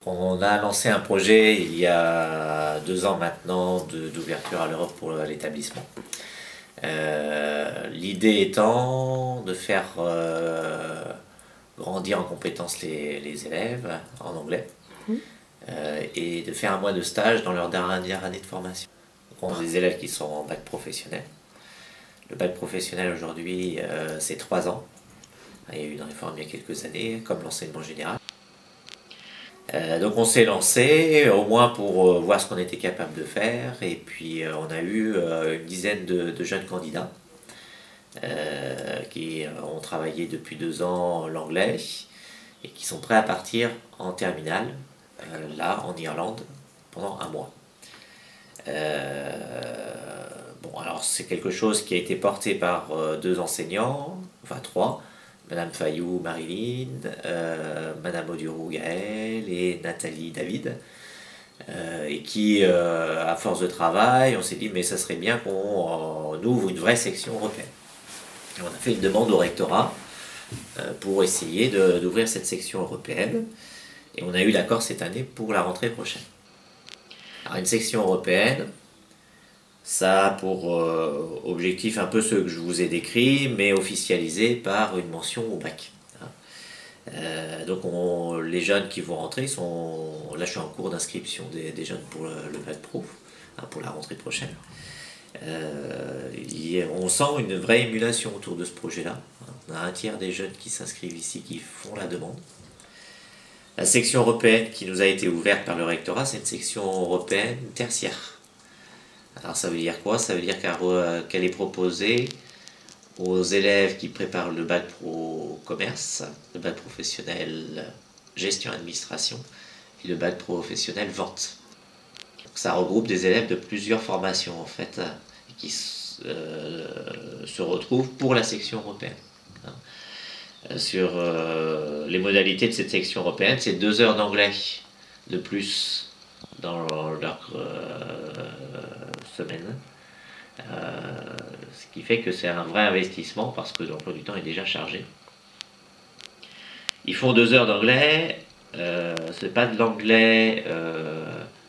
On a lancé un projet il y a 2 ans maintenant d'ouverture à l'Europe pour l'établissement. L'idée étant de faire grandir en compétences les élèves en anglais et de faire un mois de stage dans leur dernière année de formation. Donc on a des élèves qui sont en bac professionnel. Le bac professionnel aujourd'hui c'est 3 ans. Il y a eu une réforme il y a quelques années, comme l'enseignement général. Donc on s'est lancé au moins pour voir ce qu'on était capable de faire, et puis on a eu une dizaine de jeunes candidats qui ont travaillé depuis 2 ans l'anglais et qui sont prêts à partir en terminale là en Irlande pendant un mois. Bon, alors c'est quelque chose qui a été porté par 2 enseignants, enfin 3, Madame Fayou Marilyn, Madame Odurou Gaël et Nathalie David, et qui, à force de travail, on s'est dit mais ça serait bien qu'on ouvre une vraie section européenne. Et on a fait une demande au rectorat pour essayer d'ouvrir cette section européenne, et on a eu l'accord cette année pour la rentrée prochaine. Alors une section européenne, ça a pour objectif un peu ce que je vous ai décrit, mais officialisé par une mention au bac. Donc les jeunes qui vont rentrer sont... Là je suis en cours d'inscription des jeunes pour le bac pro, pour la rentrée prochaine. On sent une vraie émulation autour de ce projet-là. On a un tiers des jeunes qui s'inscrivent ici qui font la demande. La section européenne qui nous a été ouverte par le rectorat, c'est une section européenne tertiaire. Alors ça veut dire quoi? Ça veut dire qu'elle est proposée aux élèves qui préparent le bac pro commerce, le bac professionnel gestion administration et le bac professionnel vente. Donc ça regroupe des élèves de plusieurs formations en fait, qui se retrouvent pour la section européenne. Sur les modalités de cette section européenne, c'est 2 heures d'anglais de plus dans leur semaine, ce qui fait que c'est un vrai investissement parce que l'emploi du temps est déjà chargé. Ils font 2 heures d'anglais, c'est pas de l'anglais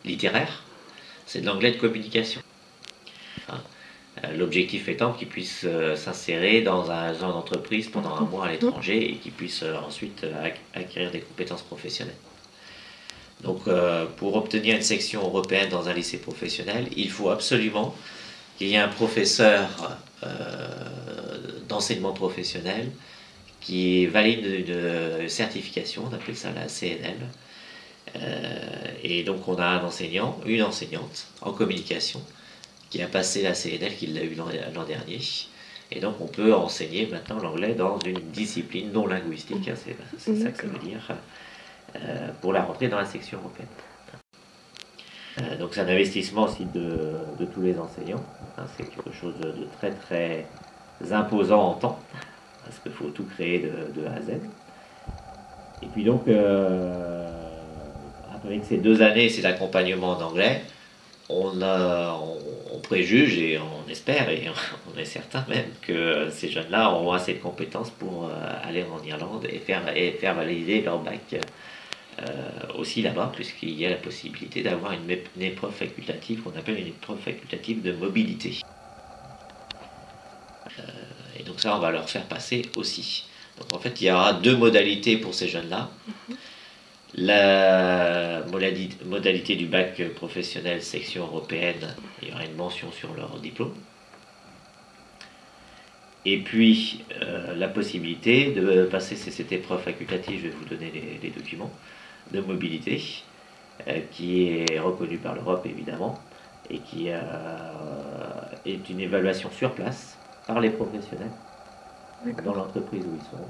littéraire, c'est de l'anglais de communication. L'objectif étant qu'ils puissent s'insérer dans un genre d'entreprise pendant un mois à l'étranger et qu'ils puissent ensuite acquérir des compétences professionnelles. Donc pour obtenir une section européenne dans un lycée professionnel, il faut absolument qu'il y ait un professeur d'enseignement professionnel qui valide une certification, on appelle ça la CNL. Et donc on a un enseignant, une enseignante en communication qui a passé la CNL, qui l'a eu l'an dernier. Et donc on peut enseigner maintenant l'anglais dans une discipline non linguistique, c'est ça que ça veut dire, pour la rentrée dans la section européenne. Donc c'est un investissement aussi de tous les enseignants, c'est quelque chose de très très imposant en temps, parce qu'il faut tout créer de A à Z. Et puis donc, avec ces 2 années, ces accompagnements en anglais, on préjuge et on espère, et on est certain même que ces jeunes-là auront assez de compétences pour aller en Irlande et faire valider leur bac aussi là-bas, puisqu'il y a la possibilité d'avoir une épreuve facultative qu'on appelle une épreuve facultative de mobilité. Et donc ça, on va leur faire passer aussi. Donc en fait, il y aura 2 modalités pour ces jeunes-là. La modalité du bac professionnel section européenne, il y aura une mention sur leur diplôme. Et puis la possibilité de passer cette épreuve facultative, je vais vous donner les documents, de mobilité, qui est reconnue par l'Europe évidemment, et qui est une évaluation sur place par les professionnels dans l'entreprise où ils sont.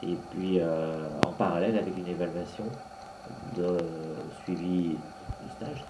Et puis en parallèle avec une évaluation de suivi du stage.